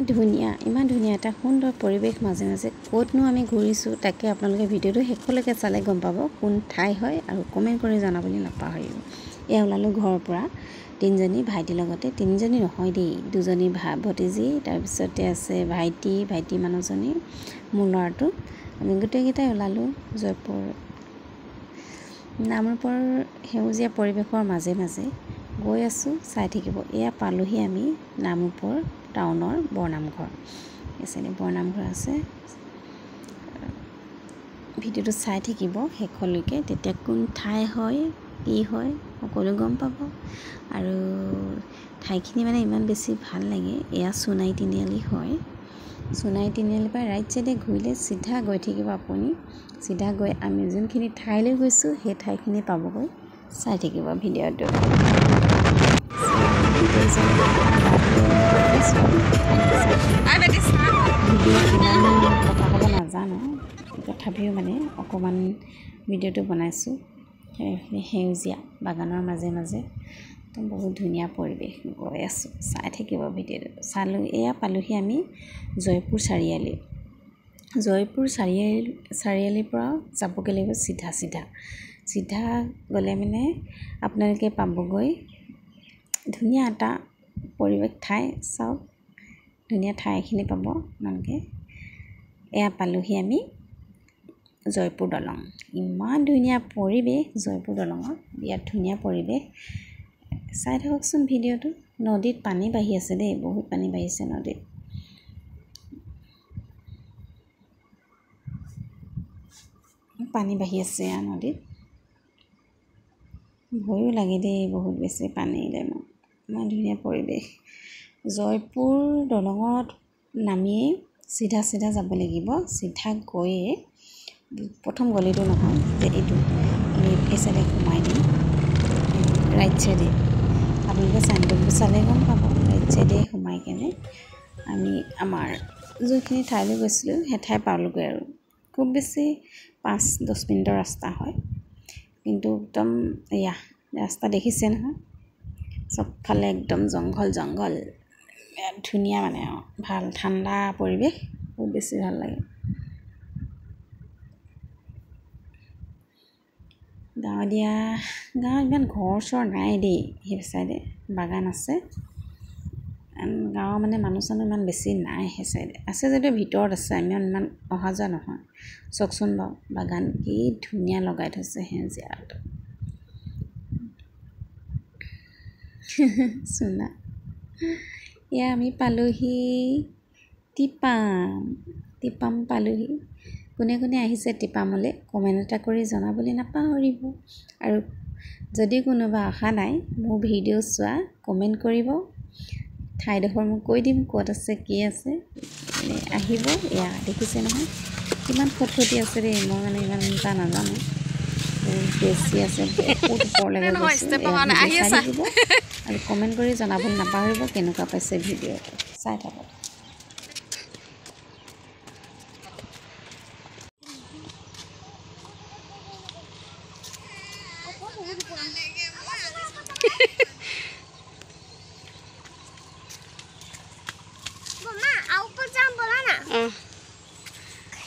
ইমান ধুনীয়া এটা সুন্দৰ পৰিৱেশ মাজে মাজে ক'তনো আমি ঘূৰিছোঁ তাকে আপোনালোকে ভিডিঅ'টো শেষলৈকে চালে গম পাব কোন ঠাই হয় আৰু কমেণ্ট কৰি জনাবলৈ নাপাহৰিব। এয়া ওলালোঁ ঘৰৰ পৰা তিনিজনী ভাইটিৰ লগতে, তিনিজনী নহয় দেই, দুজনী ভতিজী, তাৰপিছতে আছে ভাইটি মানুহজনী, মোৰ ল'ৰাটো। আমি গোটেইকেইটাই ওলালোঁ জয়পুৰ নামৰূপৰ সেউজীয়া পৰিৱেশৰ মাজে মাজে গৈ আছোঁ, চাই থাকিব। এয়া পালোহি আমি নামৰূপৰ টাউনৰ বৰনামঘৰ। এচাইডে বৰনামঘৰ আছে, ভিডিঅ'টো চাই থাকিব শেষলৈকে, তেতিয়া কোন ঠাই হয় কি হয় সকলো গম পাব। আৰু ঠাইখিনি মানে ইমান বেছি ভাল লাগে। এয়া সোণাই তিনিআলি হয়, সোণাই তিনিআলিৰ পৰা ৰাইট চাইডে ঘূৰিলে চিধা গৈ থাকিব আপুনি, চিধা গৈ আমি যোনখিনি ঠাইলৈ গৈছোঁ সেই ঠাইখিনি পাবগৈ। চাই থাকিব ভিডিঅ'টো। ভিডিঅ' কিমান কথা ক'ব নাজানো, তথাপিও মানে অকণমান ভিডিঅ'টো বনাইছোঁ। সেউজীয়া বাগানৰ মাজে মাজে একদম বহুত ধুনীয়া পৰিৱেশ, গৈ আছোঁ, চাই থাকিব ভিডিঅ'টো। চালোঁ, এয়া পালোহি আমি জয়পুৰ চাৰিআলি। জয়পুৰ চাৰিআলিৰ পৰা যাবগৈ লাগিব চিধা গ'লে মানে আপোনালোকে পাবগৈ ধুনীয়া এটা পৰিৱেশ। ঠাই চাওক, ধুনীয়া ঠাইখিনি পাব আপোনালোকে। এয়া পালোহি আমি জয়পুৰ দলং। ইমান ধুনীয়া পৰিৱেশ জয়পুৰ দলঙত, বিৰাট ধুনীয়া পৰিৱেশ। চাই থাককচোন ভিডিঅ'টো। নদীত পানী বাঢ়ি আছে দেই, বহুত পানী বাঢ়িছে নদীত। পানী বাঢ়ি আছে এয়া নদীত, ভয়ো লাগে দেই বহুত বেছি পানীলৈ। ইমান ধুনীয়া পৰিৱেশ। জয়পুৰ দলঙত নামিয়েই চিধা যাব লাগিব। চিধা গৈয়ে প্ৰথম গলিটো নহয় যে এইটো, আমি এই চাইডে সোমাই দিম। ৰাইট চাইডে আপোনালোকে চাইনবোৰ্ডবোৰ চালে গম পাব। ৰাইট চাইডে সোমাই কেনে আমি আমাৰ যোনখিনি ঠাইলৈ গৈছিলোঁ সেই ঠাই পালোগৈ। আৰু খুব বেছি 5-10 মিনিটৰ ৰাস্তা হয়, কিন্তু একদম এয়া ৰাস্তা দেখিছে নহয়, চবফালে একদম জংঘল ধুনীয়া মানে ভাল ঠাণ্ডা পৰিৱেশ, বহুত বেছি ভাল লাগে। গাঁৱত ইমান ঘৰ চৰ নাই দেই, সেই চাইডে বাগান আছে। গাঁৱৰ মানে মানুহ চানুহ ইমান বেছি নাই সেই চাইডে, আছে যদিও ভিতৰত আছে, ইমান অহা যোৱা নহয়। চাওকচোন বাৰু বাগান কি ধুনীয়া লগাই থৈছে, সেউজীয়া চোনা। এয়া আমি পালোহি টিপাম পালোহি। কোনে আহিছে টিপামলৈ কমেণ্ট এটা কৰি জনাবলৈ নাপাহৰিব। আৰু যদি কোনোবা অহা নাই মোৰ ভিডিঅ' চোৱা, কমেণ্ট কৰিব, ঠাইডোখৰ মই কৈ দিম ক'ত আছে কি আছে, আহিব। এয়া দেখিছে নহয় কিমান ফটফটি আছে দেই, মই মানে ইমান এটা নাজানো, বেছি আছে, বহুত ওপৰলৈকে গৈছোঁ। চাই থাকিব আৰু কমেণ্ট কৰি জনাবলৈ নাপাহৰিব কেনেকুৱা পাইছে ভিডিঅ'টো। চাই থাকক।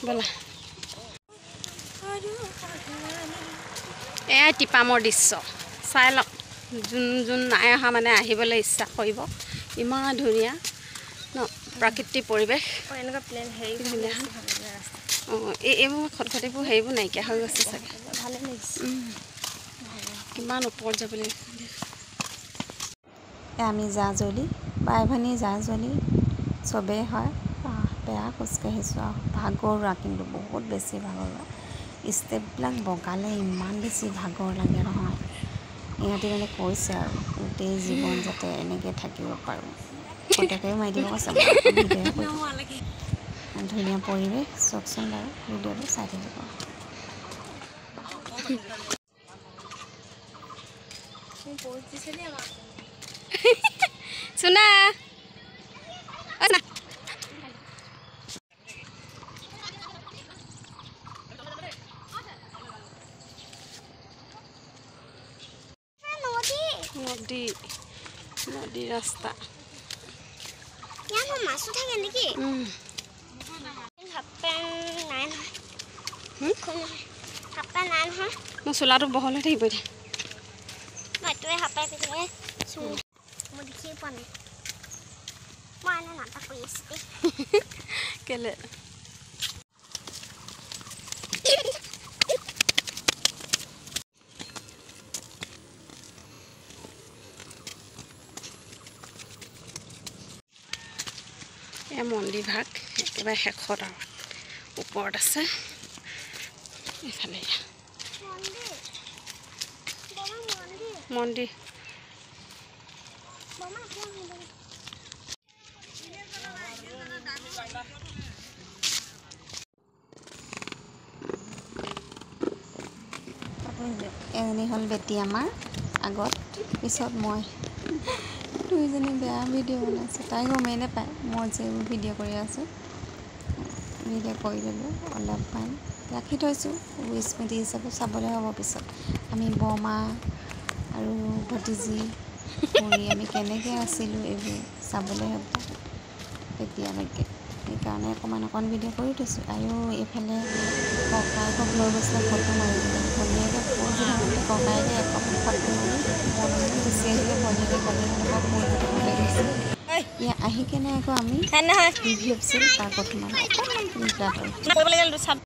ব'লা, এয়াই টিপামৰ দৃশ্য চাই লওক। যোন নাই অহা মানে আহিবলৈ ইচ্ছা কৰিব। ইমান ধুনীয়া ন প্ৰাকৃতিক পৰিৱেশ। এনেকুৱা প্লেন হেৰি ধুনীয়া। এইবোৰ খটখটিবোৰ হেৰিবোৰ নাইকিয়া হৈ গৈছে চাগে, ভালে লাগিছে। কিমান ওপৰত যাবলৈ। আমি বাই ভনী চবেই হয়। বেয়া খোজকাঢ়িছোঁ আৰু ভাগৰুৱা, কিন্তু বহুত বেছি ভাগৰুৱা। ষ্টেপবিলাক বগালে ইমান বেছি ভাগৰ লাগে নহয়। ইহঁতে মানে কৈছে আৰু গোটেই জীৱন যাতে এনেকৈ থাকিব পাৰোঁ, প্ৰত্যেকেও মাৰি দিব কৈছে। ধুনীয়া পৰিৱেশ চাওকচোন বাৰু, ভিডিঅ'টো চাই থাকিব। চুনা নদী ৰাস্তা। মাছো থাকে নেকি হাফ পেণ্ট নাই নহয় হাফ পেণ্ট নাই নহয় মোৰ চোলাটো বহল হৈ থাকিব এতিয়া মই এইটোৱে হাফ পেণ্ট পিন্ধিলে মই দেখিয়ে পোৱা নাই মই এনে নাটক কৰি আছোঁ কেলে মন্দিৰ ভাগ একেবাৰে শেষত আৰু ওপৰত আছে এইফালে মন্দিৰ এজনী হ'ল বেটি আমাৰ আগত পিছত মই দুইজনী বেয়া ভিডিঅ' বনাইছোঁ তাই গমেই নাপায় মই যে ভিডিঅ' কৰি আছোঁ ভিডিঅ' কৰি দিলোঁ অলপমান ৰাখি থৈছোঁ স্মৃতি হিচাপে চাবলৈ হ'ব পিছত আমি বৰমা আৰু ভতিজী কৰি আমি কেনেকৈ আছিলোঁ এইবোৰ চাবলৈ হ'ব তেতিয়ালৈকে সেইকাৰণে অকণমান ভিডিঅ' কৰি থৈছোঁ আৰু এইফালে ককায়েকক লৈ গৈছিলে ফটো মাৰিবলৈ ভনীয়েকে পজি থাকোঁতে ককায়েকে এখন ফটো মাৰি মনলৈ গুচি আহিলে ভনীয়েকে ক'লে এনেকুৱা পজি থাকোঁতে গৈছে ইয়াত আহি কেনে আকৌ আমি টিভি অফিচিয়েল পাৰ্কত সোমালোঁ অকণমান